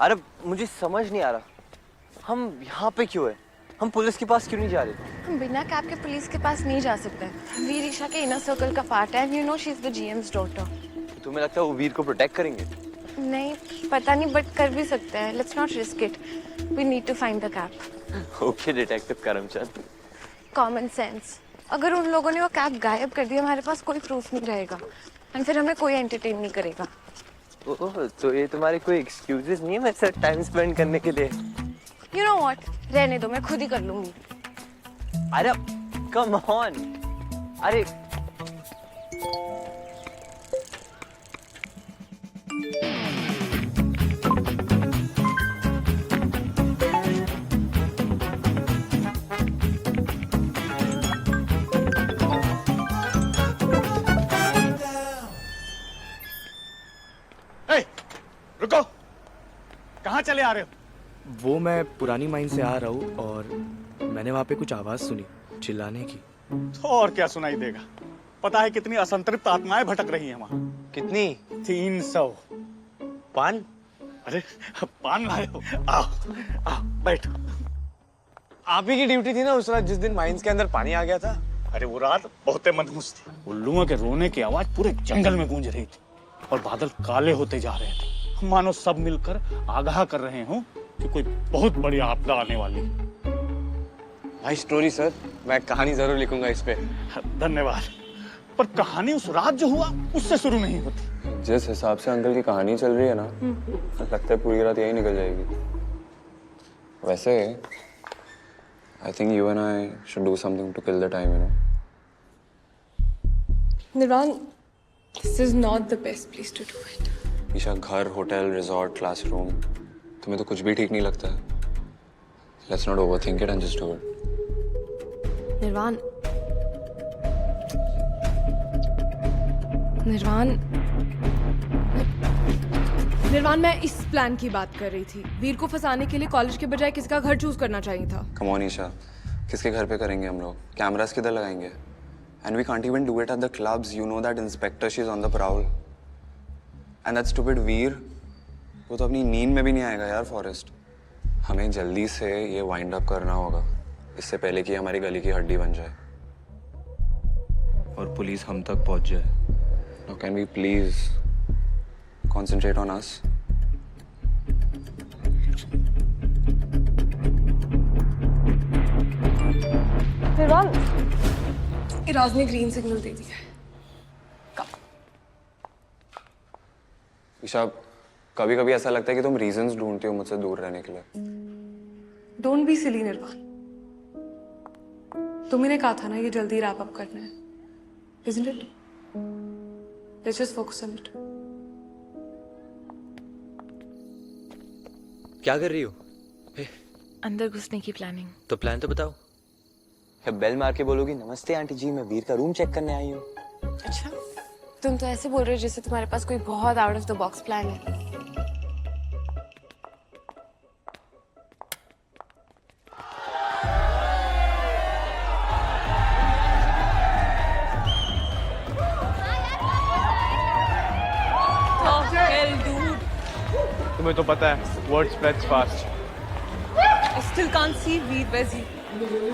अरे मुझे समझ नहीं आ रहा, हम यहाँ पे क्यों है? हम पुलिस के पास क्यों नहीं जा रहे? हम बिना कैब के पुलिस के पास नहीं जा सकते। वीर ईशा के इनर सर्कल का पार्ट है, you know she is the GM's daughter. तुम्हें लगता है वो वीर को प्रोटेक्ट करेंगे? नहीं पता नहीं, बट कर भी सकते हैं। Let's not risk it, we need to find the cab. Okay detective Karamchand. Common sense. अगर उन लोगों ने वो कैब गायब कर दी, हमारे पास कोई प्रूफ नहीं रहेगा एंड फिर हमें कोई एंटरटेन नहीं करेगा। ओह, तो ये तुम्हारे कोई एक्सक्यूजेस नहीं है मेरे साथ टाइम स्पेंड करने के लिए? यू नो व्हाट, रहने दो, मैं खुद ही कर लूंगी। अरे कम ऑन। अरे रुको, कहाँ चले आ रहे हो? वो मैं पुरानी माइन से आ रहा हूँ और मैंने वहाँ पे कुछ आवाज सुनी चिल्लाने की। तो और क्या सुनाई देगा? पता है कितनी असंतृप्त आत्माएं भटक रही हैं वहाँ? कितनी? 300। पान? अरे पान लाए हो? आओ आओ बैठो। आप ही की ड्यूटी थी ना उस रात जिस दिन माइंस के अंदर पानी आ गया था? अरे वो रात बहुत मनहूस थी। उल्लुओं के रोने की आवाज पूरे जंगल में गूंज रही थी और बादल काले होते जा रहे थे, मानो सब मिलकर आगाह कर रहे हों कि कोई बहुत बड़ी आपदा आने वाली है। भाई स्टोरी सर, मैं कहानी जरूर लिखूंगा इस पे। धन्यवाद, पर कहानी उस रात जो हुआ उससे शुरू नहीं होती। जिस हिसाब से अंकल की कहानी चल रही है ना, लगता है पूरी रात यही निकल जाएगी। वैसे I think you and I should do something to kill the time, you know. Nirvana, this is not the best place to do it. Isha, घर, होटल, रिजॉर्ट, क्लासरूम, तुम्हें तो कुछ भी ठीक नहीं लगता है। Let's not overthink it and just do it. निर्वाण, निर्वाण, निर्वाण, मैं इस प्लान की बात कर रही थी। वीर को फंसाने के लिए कॉलेज के बजाय किसी का घर चूज करना चाहिए था। कम ऑन ईशा, किसके घर पे करेंगे हम लोग? कैमरास किधर लगाएंगे? And we can't even do it at the clubs. You know that inspector she is on the prowl. And that stupid Veer, वो तो अपनी नींद में भी नहीं आएगा यार फॉरेस्ट। हमें जल्दी से ये वाइंड अप करना होगा, इससे पहले कि हमारी गली की हड्डी बन जाए और पुलिस हम तक पहुंच जाए। Now can we please concentrate on us? निर्वाण, इराज ने ग्रीन सिग्नल दे दिया है। ईशा, कभी कभी ऐसा लगता है कि तुम रीजंस ढूंढती हो मुझसे दूर रहने के लिए। डोंट बी सिली निर्वाण, तुम्ही ने कहा था ना ये जल्दी रैप अप करना है, isn't it? Let's just focus on it. क्या कर रही हो? अंदर घुसने की प्लानिंग। तो प्लान तो बताओ। क्या बेल मार के बोलोगी नमस्ते आंटी जी, मैं वीर का रूम चेक करने आई हूँ? अच्छा, तुम तो ऐसे बोल रहे हो जैसे तुम्हारे पास कोई बहुत out of the box plan है। तुम्हें तो पता है word spreads fast. I still can't see Veer where's he?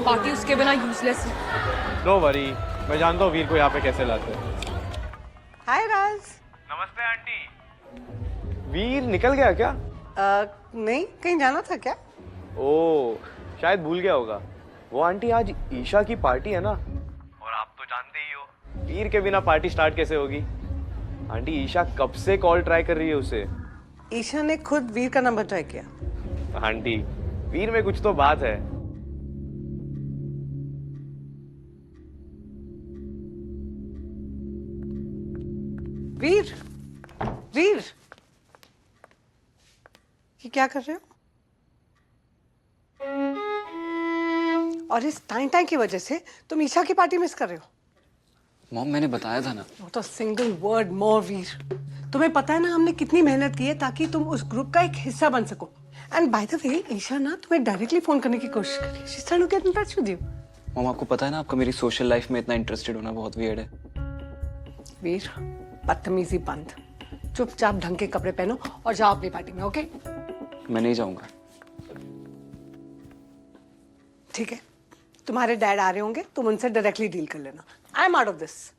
बाकी उसके बिना यूजलेस है। नो वरी, मैं जानता हूँ वीर को यहाँ पे कैसे लाते हैं। हाय राज। नमस्ते आंटी। वीर निकल गया क्या? नहीं, कहीं जाना था क्या? ओ, शायद भूल गया होगा। वो आंटी आज ईशा की पार्टी है ना, और आप तो जानते ही हो वीर के बिना पार्टी स्टार्ट कैसे होगी। आंटी ईशा कब से कॉल ट्राई कर रही है उसे। ईशा ने खुद वीर का नंबर ट्राई किया। आंटी, वीर में कुछ तो बात है। वीर, वीर, ये क्या कर रहे हो? और इस टाइम टाइम की वजह से तुम ईशा की पार्टी मिस कर रहे हो। मॉम, मैंने बताया था ना। नॉट अ सिंगल वर्ड मोर वीर। तुम्हें पता है ना हमने कितनी मेहनत की है ताकि तुम उस ग्रुप का एक हिस्सा बन सको। And by the way, Isha ना तुम्हें डायरेक्टली फोन करने की कोशिश कर रही है। She is trying to get in touch with you. Mom, आपको पता है ना आपका मेरी सोशल लाइफ में इतना इंटरेस्टेड होना बहुत वियर्ड है। वीर, बदतमीजी बंद। चुपचाप ढंग के कपड़े पहनो और जाओ अपनी पार्टी में, ओके? मैं नहीं जाऊंगा। ठीक है, तुम्हारे डैड आ रहे होंगे, तुम उनसे डायरेक्टली डील कर लेना। I am out of this.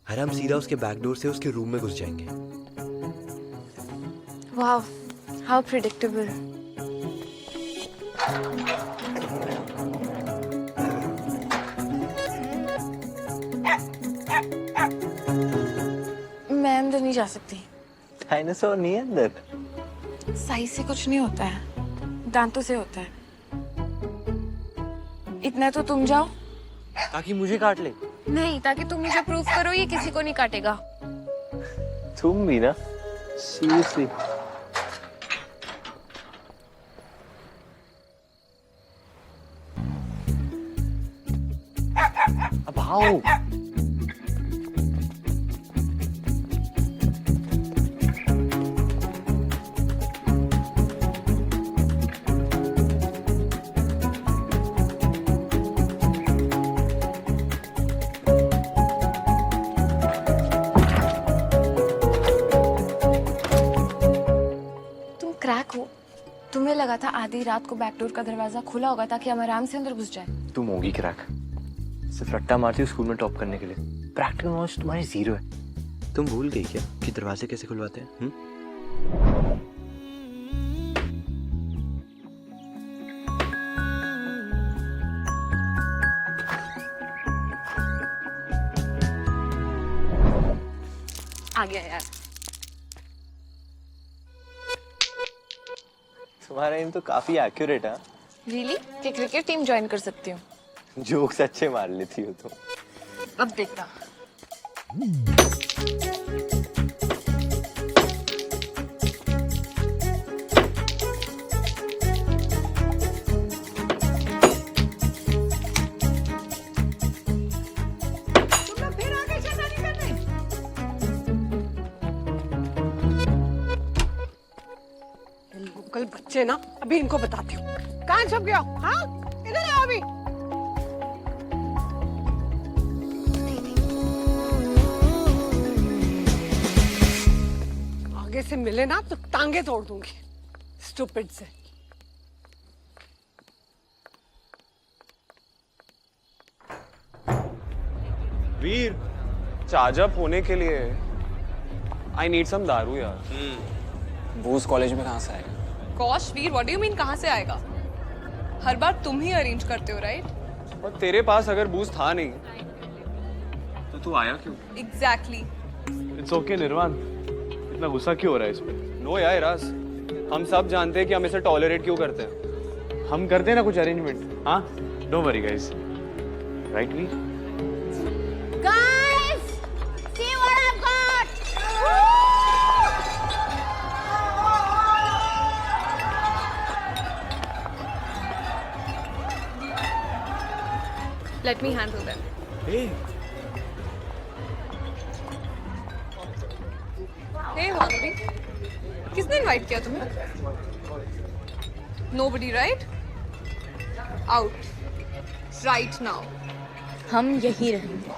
अरे हम सीधा उसके बैकडोर से उसके रूम में घुस जाएंगे। वाह, हाउ प्रिडिक्टेबल। मैं अंदर नहीं जा सकती। डायनासोर नहीं है अंदर। साइज से कुछ नहीं होता है, दांतों से होता है। इतना तो तुम जाओ। ताकि मुझे काट ले। नहीं, ताकि तुम मुझे प्रूव करो ये किसी को नहीं काटेगा। तुम भी ना, सीरियसली। अब आओ। क्रैक हो। तुम्हें लगा था आधी रात को बैकडोर का दरवाजा खुला होगा ताकि हम आराम से अंदर घुस जाए। तुम होगी क्रैक। सिर्फ रट्टा मारती हो स्कूल में टॉप करने के लिए। प्रैक्टिकल नॉलेज तुम्हारी जीरो है। तुम भूल गई क्या कि दरवाजे कैसे खुलवाते हैं? आ गया यार। तुम्हारा एम तो काफी एक्यूरेट है। रियली? कि क्रिकेट टीम ज्वाइन कर सकती हूँ? जोक्स अच्छे मार लेती हो तुम। अब देखता। लोकल बच्चे ना, अभी इनको बताती हूँ। कहाँ छुप गया? हाँ, इधर आओ अभी। आगे से मिले ना तो टांगे तोड़ दूंगी, स्टूपिड से। वीर, चार्जअप होने के लिए आई नीड सम दारू यार। बूज कॉलेज में कहाँ से आएगा? Cosh Veer, what do you mean कहाँ से आएगा? हर बार तुम ही अरेंज करते हो, राइट? और तेरे पास अगर बूज था नहीं तो तू आया क्यों? एग्जैक्टली। इट्स ओके निर्वाण, इतना गुस्सा क्यों हो रहा है इस पे? नो यार राज, हम सब जानते हैं कि हम इसे टॉलरेट क्यों करते हैं। हम करते हैं ना कुछ अरेंजमेंट। हाँ, don't worry guys, right Veer? Guys, see what I've got! Let me handle them. Hey, Hey Vanuvi, किसने इनवाइट किया तुम्हें? Nobody, right? Out. Right now. हम यही रहेंगे।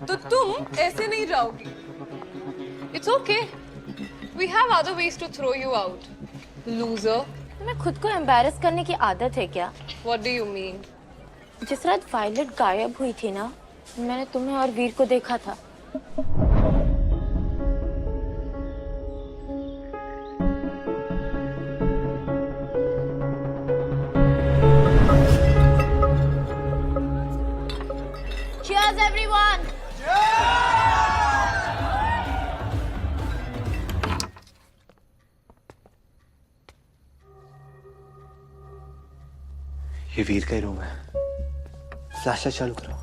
तो तुम ऐसे नहीं रहोगी। It's okay. We have other ways to throw you out. Loser. तुम्हें खुद को एम्बैरस करने की आदत है क्या? What do you mean? जिस रात वायलेट गायब हुई थी ना, मैंने तुम्हें और वीर को देखा था। ये वीर का ही रूम है। फ्लैशलाइट चालू करो।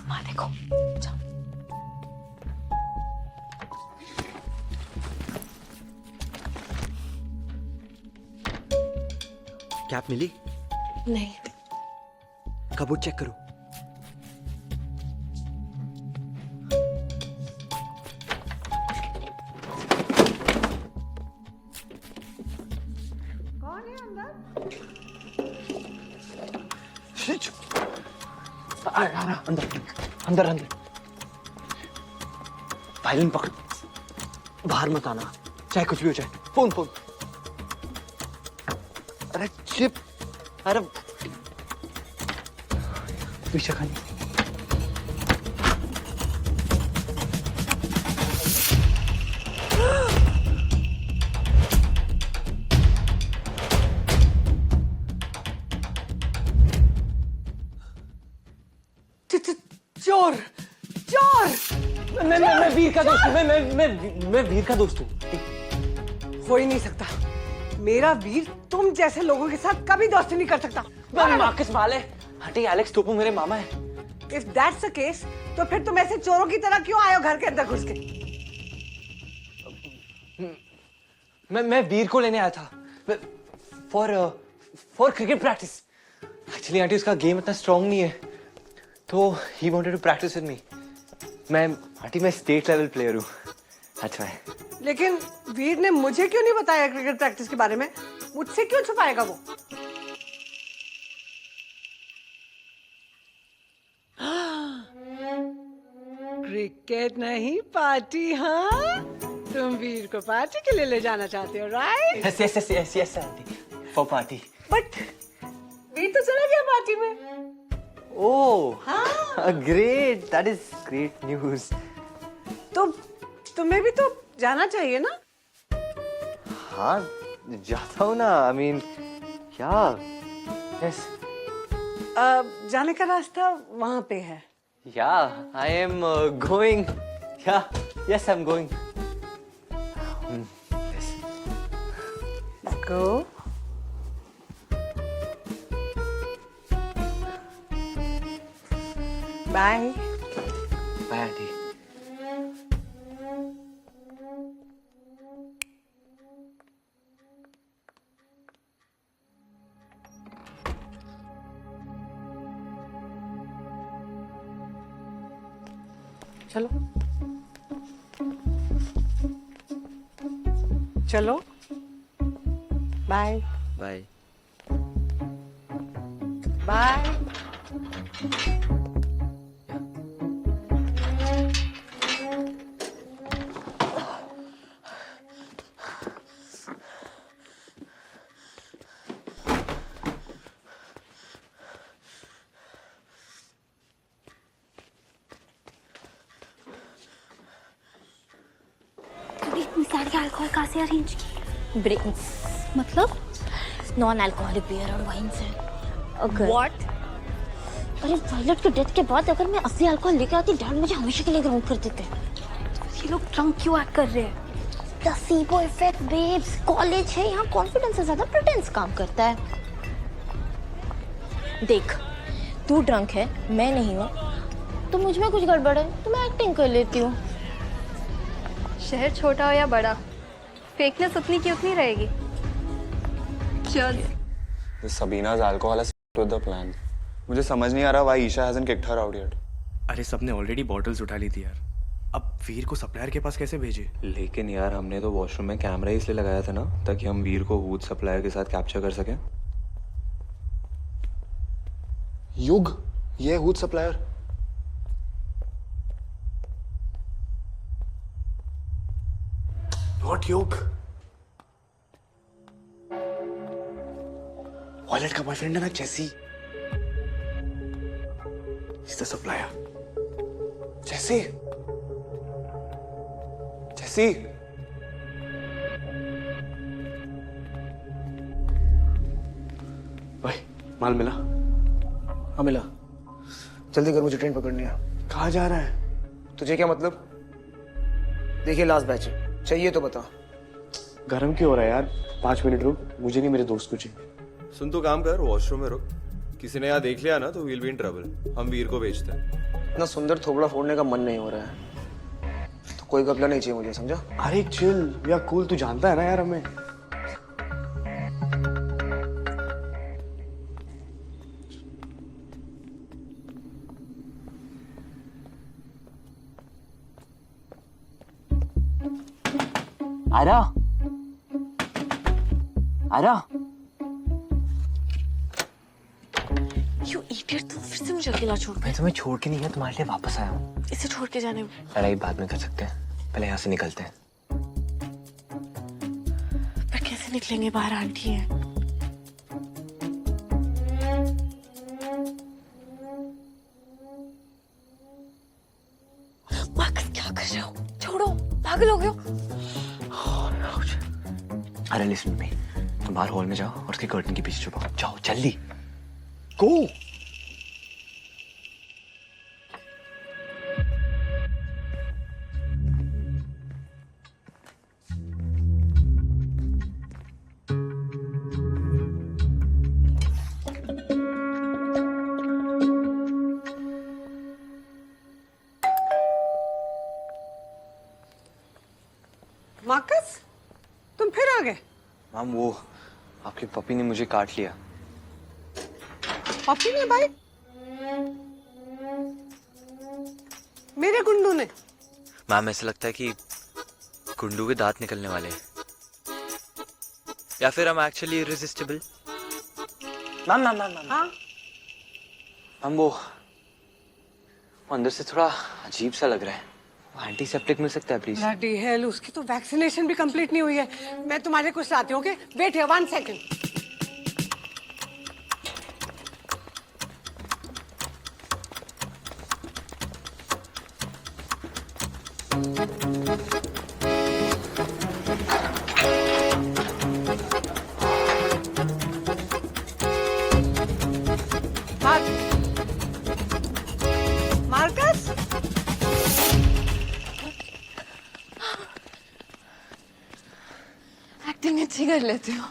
माँ देखो, जाओ। कैप मिली? नहीं, कबूट चेक करो। अंदर अंदर अंदर। वायलिन पकड़, बाहर मत आना, चाहे कुछ भी हो जाए। Phone phone. अरे चिप, अरे पीछे खानी। चोर चोर मैं वीर का दोस्त हूँ। मैं वीर का दोस्त हूँ। हो ही नहीं सकता। मेरा वीर तुम जैसे लोगों के साथ कभी दोस्ती नहीं कर सकता। मार्कस वाले हटी, एलेक्स टोपो मेरे मामा है। इफ दैट्स द केस, तो फिर तुम ऐसे चोरों की तरह क्यों आए हो घर के अंदर घुस के? मैं वीर को लेने आया था for cricket practice. Actually aunty उसका गेम इतना स्ट्रांग नहीं है, तो he wanted to practice with me. मैं स्टेट लेवल प्लेयर हूँ। अच्छा है। लेकिन वीर ने मुझे क्यों नहीं बताया क्रिकेट प्रैक्टिस के बारे में? मुझसे क्यों छुपाएगा वो? क्रिकेट नहीं पार्टी? हाँ, तुम वीर को पार्टी के लिए ले जाना चाहते हो, right? Yes aunty, for party. But Veer तो चला गया पार्टी में। Oh great, that is great news. तो तुम्हें भी तो जाना चाहिए ना? हाँ जाता हूँ ना। आई मीन क्या? यस जाने का रास्ता वहां पे है। Yeah I am going. Yeah yes I am going. Go. Bye bye aunty. चलो चलो, बाय बाय। बाय। इतनी सारी अल्कोहल कहाँ से अरेंज की? ड्रिंक्स मतलब नॉन अल्कोहलिक बियर और वाइन से। अगर व्हाट? अरे वायलट के डेथ के बाद अगर मैं असली अल्कोहल लेके आती, डैड मुझे हमेशा के लिए ग्राउंड कर देते। ये लोग ड्रंक क्यों एक्ट कर रहे हैं? प्लेसिबो इफेक्ट बेब्स, कॉलेज है, यहाँ कॉन्फिडेंस से ज्यादा प्रेटेंस काम करता है। देख, तू ड्रंक है, मैं नहीं हूँ, तो मुझ में कुछ गड़बड़ है तो मैं एक्टिंग कर लेती हूँ। शहर छोटा हो या बड़ा, फेकनेस उतनी की उतनी रहेगी। चल। Sabina's alcohol has with the plan. मुझे समझ नहीं आ रहा why Isha hasn't kicked her out yet. अरे सबने ऑलरेडी बॉटल्स उठा ली थी यार। अब वीर को सप्लायर के पास कैसे भेजे? लेकिन यार हमने तो वॉशरूम में कैमरा ही इसलिए लगाया था ना, ताकि हम वीर को हूड सप्लायर के साथ कैप्चर कर सकें। युग, ये हूड सप्लायर। नॉट योग। वॉलेट का बॉयफ्रेंड है ना, जेसी। Is the supplier. जैसी जैसी भाई माल मिला? हाँ मिला। जल्दी कर, मुझे ट्रेन पकड़नी है। कहाँ जा रहा है? तुझे क्या मतलब? देखिए लास्ट बैच है, चाहिए तो बता। गरम क्यों हो रहा है यार? 5 मिनट रुक, मुझे नहीं, मेरे दोस्त को चाहिए। सुन तो काम कर, वॉशरूम में रुक। किसी ने यहाँ देख लिया ना तो वील बी इन ट्रबल। हम वीर को बेचते हैं। इतना सुंदर थोबड़ा फोड़ने का मन नहीं हो रहा है, तो कोई कपड़ा नहीं चाहिए मुझे, समझा? अरे चिल या कूल, तू जानता है ना यार हमें। आरा, आरा, यू इडियट, तुम फिर से मुझे अकेला छोड़ मैं तुम्हें छोड़ के नहीं गया, तुम्हारे लिए वापस आया हूँ। इसे छोड़ के जाने में लड़ाई बाद में कर सकते हैं, पहले यहाँ से निकलते हैं। पर कैसे निकलेंगे, बाहर आंटी है। मार्कस क्या कर रहे हो? छोड़ो, पागल हो गए हो? अरे लिसन मी, तुम बाहर हॉल में जाओ और उसके कर्टन के पीछे छुपाओ। जाओ जल्दी, गो। मार्कस, तुम फिर आ गए? मैम वो आपकी पपी ने मुझे काट लिया। पपी ने भाई? मेरे गुंडू ने? मैम ऐसा लगता है कि गुंडू के दांत निकलने वाले हैं, या फिर हम actually irresistible. Ma'am ma'am ma'am ma'am हाँ? मैम वो अंदर से थोड़ा अजीब सा लग रहा है। एंटीसेप्टिक मिल सकता है प्लीज? ब्लडी हेल, उसकी तो वैक्सीनेशन भी कंप्लीट नहीं हुई है। मैं तुम्हारे कुछ लाती हूँ, okay? Wait here 1 second. Marcus, acting अच्छी कर लेती हो।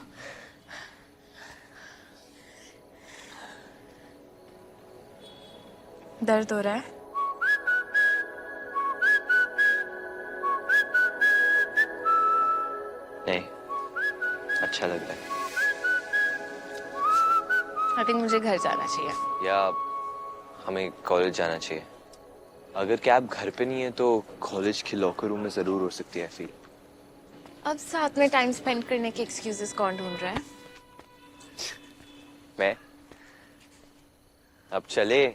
दर्द हो रहा है? नहीं, अच्छा लग रहा है। आई थिंक मुझे घर जाना चाहिए। या हमें कॉलेज जाना चाहिए। अगर कैब घर पे नहीं है तो कॉलेज के लॉकर रूम में जरूर हो सकती है फील। अब साथ में टाइम स्पेंड करने के एक्सक्यूजेस कौन ढूंढ रहा है? मैं? अब चले?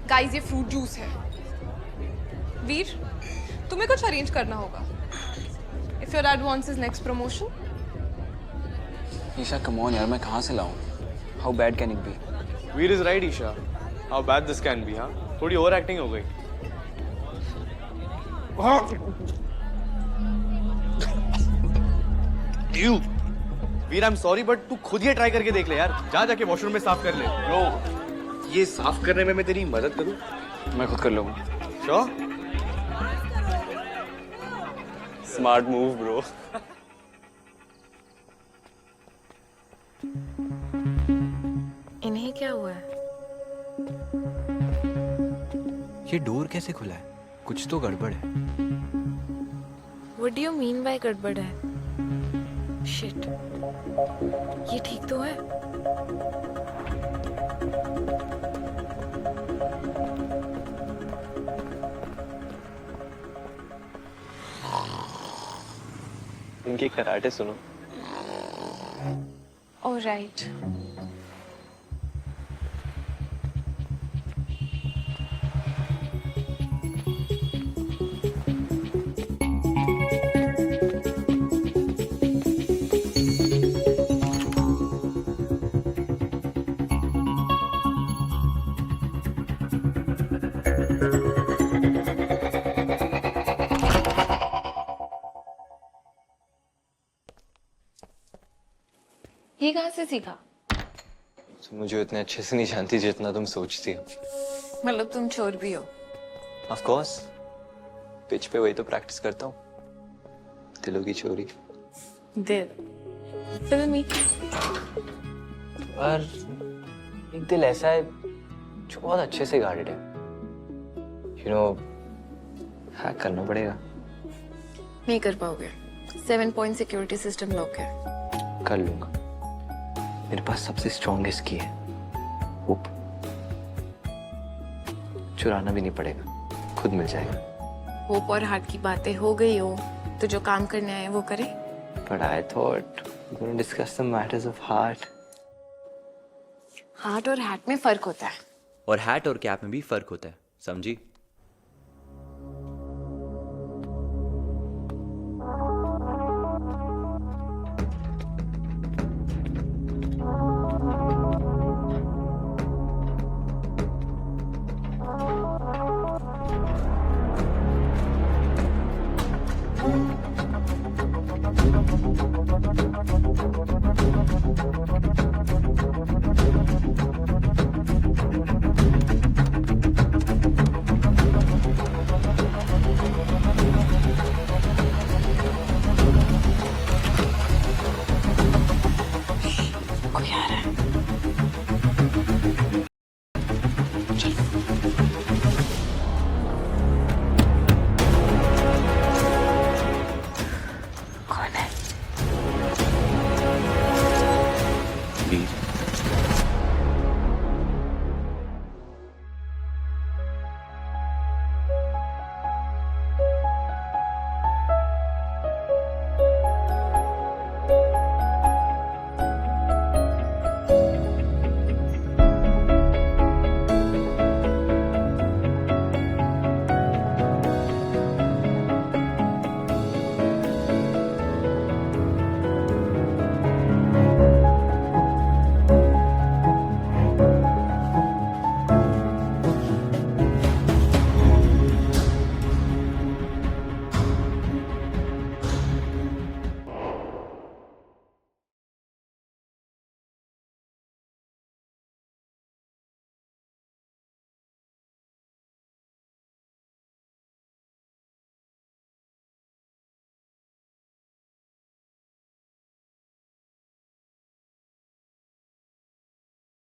गाइस, ये फ्रूट जूस है। वीर, तुम्हें कुछ अरेंज करना होगा। If your dad wants his next promotion. Isha come on यार, मैं कहाँ से लाऊं? How bad can it be? Veer is right Isha, how bad this can be. हाँ, थोड़ी ओवर एक्टिंग हो गई। Veer I am sorry, but तू खुद ही ट्राई करके देख ले यार। जा जाके वॉशरूम में साफ कर ले। ब्रो, ये साफ करने में मैं तेरी मदद करूं? मैं खुद कर लूंगा। श्योर? Smart move bro. इन्हें क्या हुआ है? ये डोर कैसे खुला है? कुछ तो गड़बड़ है। What do you mean by गड़बड़ है? Shit. ये ठीक तो है? इनके कराटे सुनो। All right. ये कहाँ से सीखा? तुम मुझे इतने अच्छे से नहीं जानती जितना तुम सोचती हो। मतलब तुम चोर भी हो? ऑफ कोर्स, पिच पे वही तो प्रैक्टिस करता हूँ, दिलों की चोरी। दिल फिल्म मी। पर एक दिल ऐसा है जो बहुत अच्छे से गार्डेड है, यू नो, हैक करना पड़ेगा। नहीं कर पाओगे, 7 पॉइंट सिक्योरिटी सिस्टम लॉक है। कर लूंगा, मेरे पास सबसे स्ट्रॉन्गेस्ट की है, होप। चुराना भी नहीं पड़ेगा, खुद मिल जाएगा। होप और हार्ट की बातें हो गई हो तो जो काम करने आए वो करे। But I thought we were going to discuss the matters of heart. Heart और हैट में फर्क होता है। और हैट और कैप में भी फर्क होता है, समझी?